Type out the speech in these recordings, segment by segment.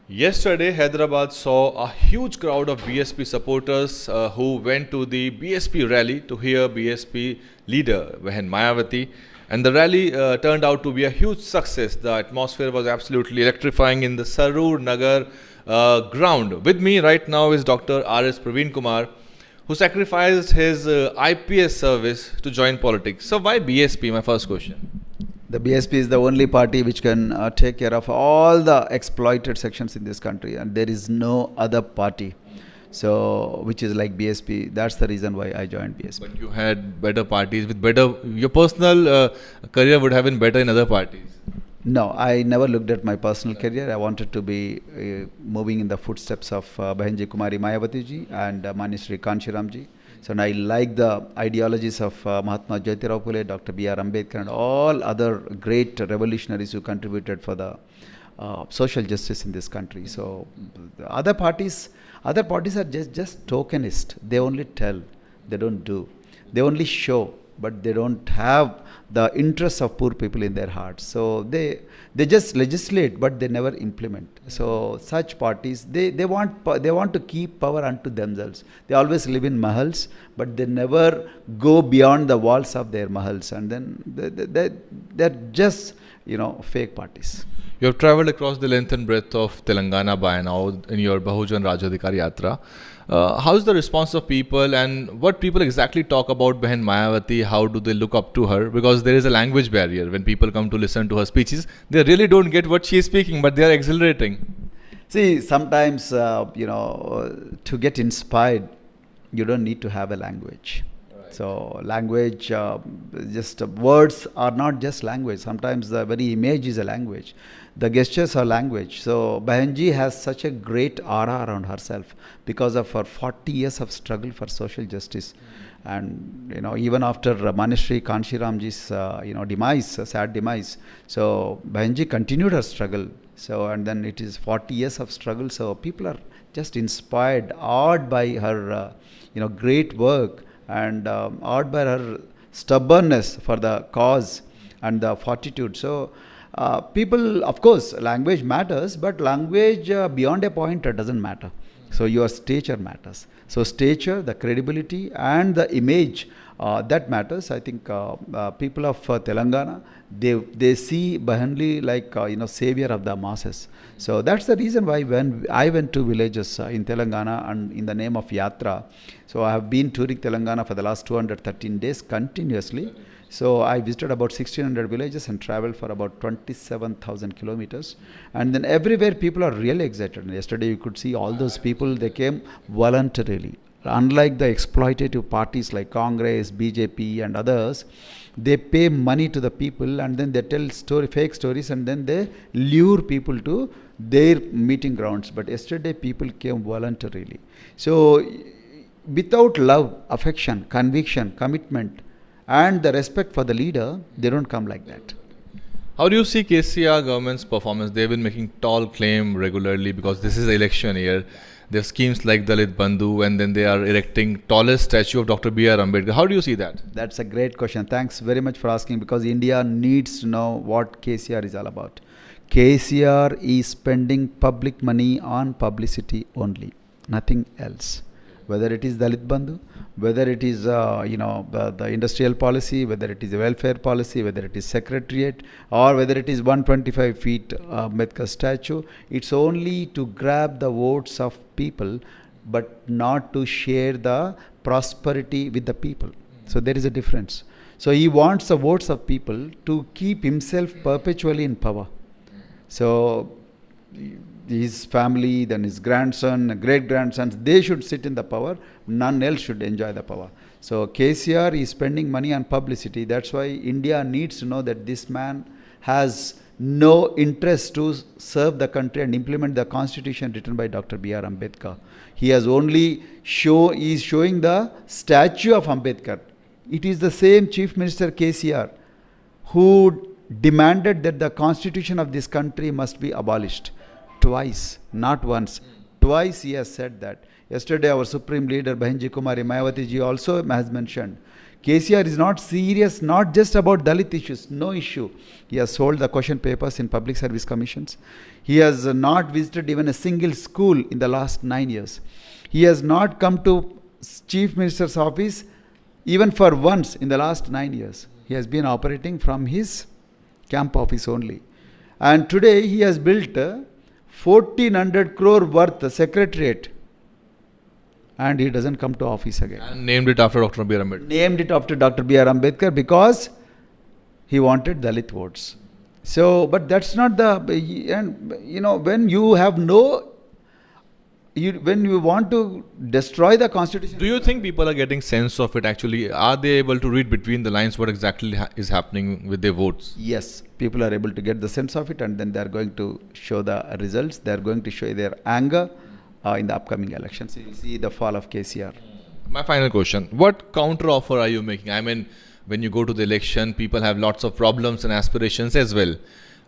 Yesterday, Hyderabad saw a huge crowd of BSP supporters who went to the BSP rally to hear BSP leader Behan Mayawati. And the rally turned out to be a huge success. The atmosphere was absolutely electrifying in the Sarur Nagar ground. With me right now is Dr. R.S. Praveen Kumar, who sacrificed his IPS service to join politics. So, why BSP? My first question. The BSP is the only party which can take care of all the exploited sections in this country, and there is no other party so which is like BSP. That's the reason why I joined BSP. But you had better parties with better. Your personal career would have been better in other parties. No, I never looked at my personal career. I wanted to be moving in the footsteps of Bahenji Kumari Mayawati ji and Manishri Kanshiram ji. So and I like the ideologies of Mahatma Jyotirao Phule, Dr. B.R. Ambedkar and all other great revolutionaries who contributed for the social justice in this country. So the other parties are just tokenist. They only tell, they don't do. They only show, but they don't have the interests of poor people in their hearts. So they just legislate, but they never implement. So such parties, they want to keep power unto themselves. They always live in mahals, but they never go beyond the walls of their mahals. And then they're just fake parties. You have travelled across the length and breadth of Telangana by now in your Bahujan Rajadhikari Yatra. How is the response of people, and what people exactly talk about Behan Mayawati? How do they look up to her? Because there is a language barrier. When people come to listen to her speeches, they really don't get what she is speaking, but they are exhilarating. See, sometimes, to get inspired, you don't need to have a language. Right. So language, just words are not just language. Sometimes the very image is a language. The gestures are language. So Behenji has such a great aura around herself because of her 40 years of struggle for social justice. And even after Manishri Kanshiramji's demise, sad demise, so Behenji continued her struggle. So and then it is 40 years of struggle. So people are just inspired, awed by her great work, and awed by her stubbornness for the cause and the fortitude. So people, of course, language matters, but language beyond a point doesn't matter. So your stature matters. So stature, the credibility and the image, that matters. I think people of Telangana, they see Behenji like savior of the masses. So that's the reason why when I went to villages in Telangana and in the name of Yatra, so I have been touring Telangana for the last 213 days continuously. So I visited about 1600 villages and traveled for about 27,000 kilometers. And then everywhere people are really excited. And yesterday you could see all those people, they came voluntarily. Unlike the exploitative parties like Congress, BJP and others, they pay money to the people and then they tell fake stories and then they lure people to their meeting grounds. But yesterday people came voluntarily. So without love, affection, conviction, commitment, and the respect for the leader, they don't come like that. How do you see KCR government's performance? They've been making tall claim regularly because this is election year. They have schemes like Dalit Bandhu, and then they are erecting tallest statue of Dr. B.R. Ambedkar. How do you see that? That's a great question. Thanks very much for asking, because India needs to know what KCR is all about. KCR is spending public money on publicity only, nothing else. Whether it is Dalit Bandhu, whether it is the industrial policy, whether it is a welfare policy, whether it is secretariat, or whether it is 125 feet Ambedkar statue, it's only to grab the votes of people, but not to share the prosperity with the people. So there is a difference. So he wants the votes of people to keep himself perpetually in power. So his family, then his grandson, great-grandsons, they should sit in the power. None else should enjoy the power. So KCR is spending money on publicity. That's why India needs to know that this man has no interest to serve the country and implement the constitution written by Dr. B.R. Ambedkar. He has only is showing the statue of Ambedkar. It is the same Chief Minister KCR who demanded that the constitution of this country must be abolished. Twice, not once. Twice he has said that. Yesterday our Supreme Leader Behenji Kumari Mayawati ji also has mentioned KCR is not serious, not just about Dalit issues, no issue. He has sold the question papers in public service commissions. He has not visited even a single school in the last 9 years. He has not come to Chief Minister's office even for once in the last 9 years. He has been operating from his camp office only. And today he has built a 1400 crore worth secretariat, and he doesn't come to office again. And named it after Dr. B.R. Ambedkar. Named it after Dr. B.R. Ambedkar because he wanted Dalit votes. So, but that's not the, and you know, when you have no, when you want to destroy the constitution. Do you think people are getting sense of it actually? Are they able to read between the lines what exactly is happening with their votes? Yes, people are able to get the sense of it, and then they are going to show the results. They are going to show their anger in the upcoming elections. You will see the fall of KCR. My final question, what counter offer are you making? I mean, when you go to the election, people have lots of problems and aspirations as well.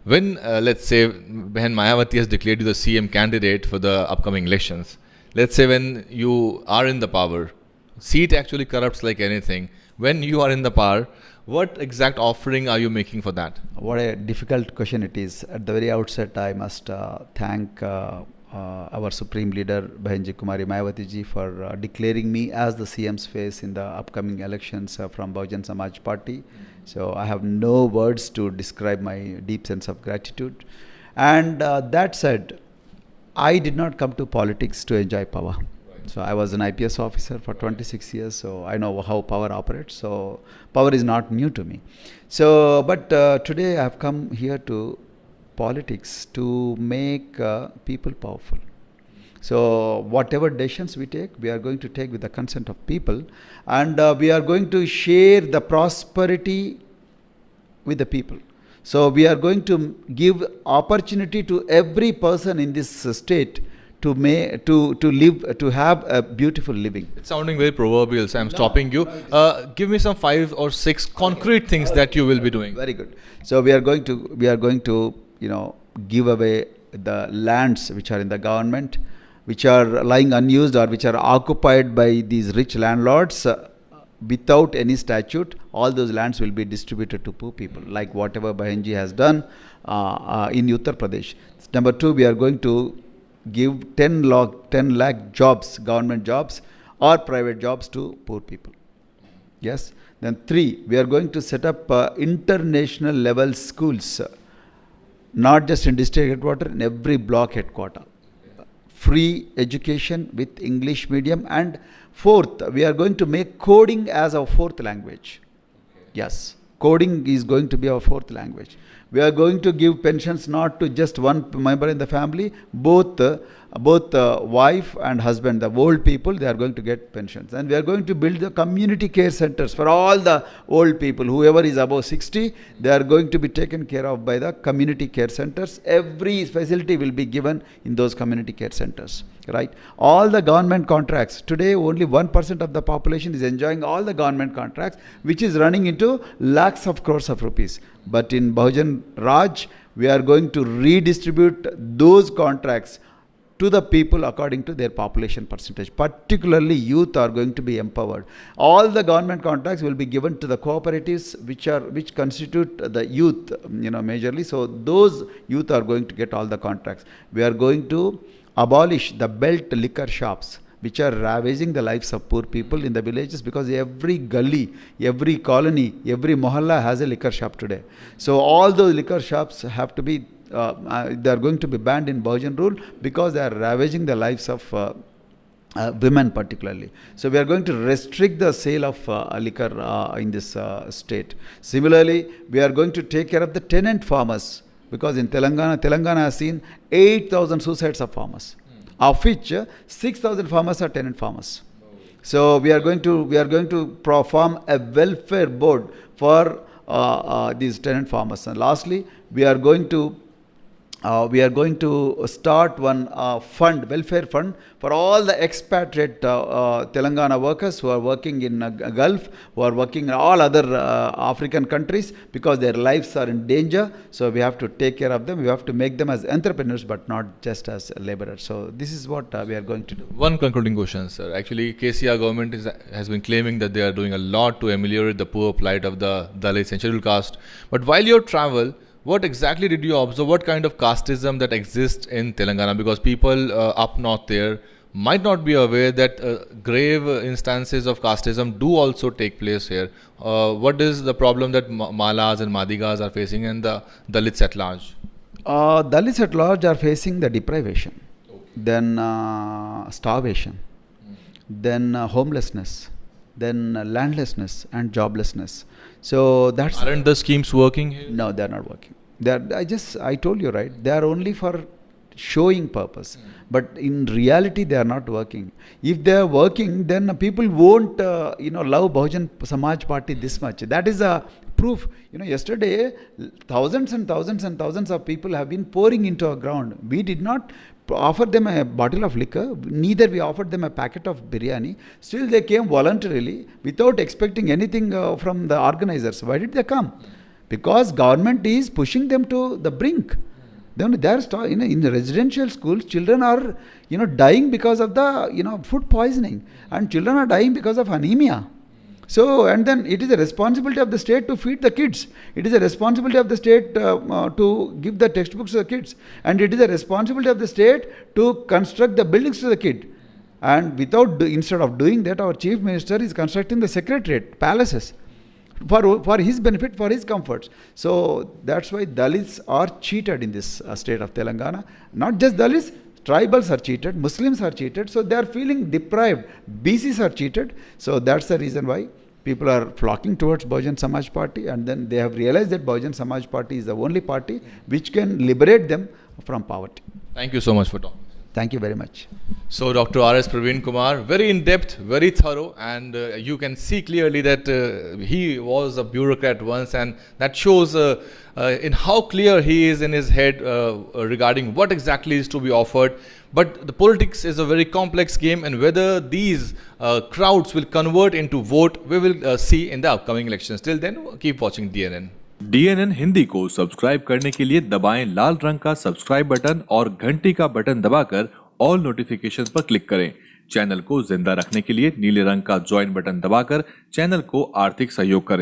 When, let's say, when Mayawati has declared you the CM candidate for the upcoming elections, let's say when you are in the power, seat actually corrupts like anything. When you are in the power, what exact offering are you making for that? What a difficult question it is. At the very outset, I must thank our Supreme Leader Bahenji Kumari Mayawati ji for declaring me as the CM's face in the upcoming elections from Bahujan Samaj Party. So I have no words to describe my deep sense of gratitude. And that said, I did not come to politics to enjoy power. So I was an IPS officer for 26 years, so I know how power operates. So power is not new to me. So, but today I have come here to politics to make people powerful. So whatever decisions we take, we are going to take with the consent of people, and we are going to share the prosperity with the people. So we are going to give opportunity to every person in this state to live, to have a beautiful living. It's sounding very proverbial, so I'm stopping you. Give me some 5 or 6 concrete things that you will be doing. Very good. So we are going to give away the lands which are in the government, which are lying unused or which are occupied by these rich landlords without any statute. All those lands will be distributed to poor people, like whatever Bahenji has done in Uttar Pradesh. Number 2, we are going to give 10 lakh jobs, government jobs or private jobs to poor people. Yes. Then 3, we are going to set up international level schools, not just in district headquarters, in every block headquarter. Free education with English medium. And 4th, we are going to make coding as our 4th language. Yes, coding is going to be our 4th language. We are going to give pensions not to just one member in the family, both wife and husband, the old people, they are going to get pensions. And we are going to build the community care centers for all the old people. Whoever is above 60, they are going to be taken care of by the community care centers. Every facility will be given in those community care centers. Right? All the government contracts. Today, only 1% of the population is enjoying all the government contracts, which is running into lakhs of crores of rupees. But in Bahujan Raj, we are going to redistribute those contracts to the people according to their population percentage. Particularly youth are going to be empowered. All the government contracts will be given to the cooperatives which constitute the youth, majorly. So those youth are going to get all the contracts. We are going to abolish the belt liquor shops, which are ravaging the lives of poor people in the villages, because every gully, every colony, every mohalla has a liquor shop today. So all those liquor shops have to be, they are going to be banned in Bahujan rule, because they are ravaging the lives of women particularly. So we are going to restrict the sale of liquor in this state. Similarly, we are going to take care of the tenant farmers, because in Telangana has seen 8,000 suicides of farmers, of which 6,000 farmers are tenant farmers. So we are going to form a welfare board for these tenant farmers. And lastly, we are going to we are going to start one fund, welfare fund, for all the expatriate Telangana workers who are working in Gulf, who are working in all other African countries, because their lives are in danger. So we have to take care of them. We have to make them as entrepreneurs, but not just as laborers. So this is what we are going to do. One concluding question, sir. Actually, KCR government has been claiming that they are doing a lot to ameliorate the poor plight of the Dalits and scheduled caste. But while you travel, what exactly did you observe? What kind of casteism that exists in Telangana? Because people up north there might not be aware that grave instances of casteism do also take place here. What is the problem that Malas and Madigas are facing, and the Dalits at large? Dalits at large are facing the deprivation, then starvation, then homelessness, then landlessness and joblessness. So that's Aren't the schemes working here? no, they are not working. I told you, right, they are only for showing purpose, but in reality they are not working. If they are working, then people won't love Bahujan Samaj Party this much. That is a proof. Yesterday thousands and thousands and thousands of people have been pouring into our ground. We did not offer them a bottle of liquor, neither we offered them a packet of biryani. Still they came voluntarily without expecting anything from the organizers. Why did they come? Because government is pushing them to the brink. Then in the residential schools, children are dying because of the food poisoning, and children are dying because of anemia. So, and then it is a responsibility of the state to feed the kids. It is a responsibility of the state to give the textbooks to the kids. And it is a responsibility of the state to construct the buildings to the kid. And instead of doing that, our chief minister is constructing the secretariat, palaces, for his benefit, for his comforts. So that's why Dalits are cheated in this state of Telangana. Not just Dalits, tribals are cheated, Muslims are cheated, so they are feeling deprived. BCs are cheated. So that's the reason why people are flocking towards Bahujan Samaj Party, and then they have realized that Bahujan Samaj Party is the only party which can liberate them from poverty. Thank you so much for talking. Thank you very much. So, Dr. R.S. Praveen Kumar, very in-depth, very thorough, and you can see clearly that he was a bureaucrat once, and that shows in how clear he is in his head regarding what exactly is to be offered. But the politics is a very complex game, and whether these crowds will convert into vote, we will see in the upcoming elections. Till then, keep watching DNN. DNN Hindi को subscribe करने के लिए दबाएं लाल रंग का subscribe button और घंटी का बटन दबाकर ऑल नोटिफिकेशन पर क्लिक करें। चैनल को जिंदा रखने के लिए नीले रंग का ज्वाइन बटन दबाकर चैनल को आर्थिक सहयोग करें।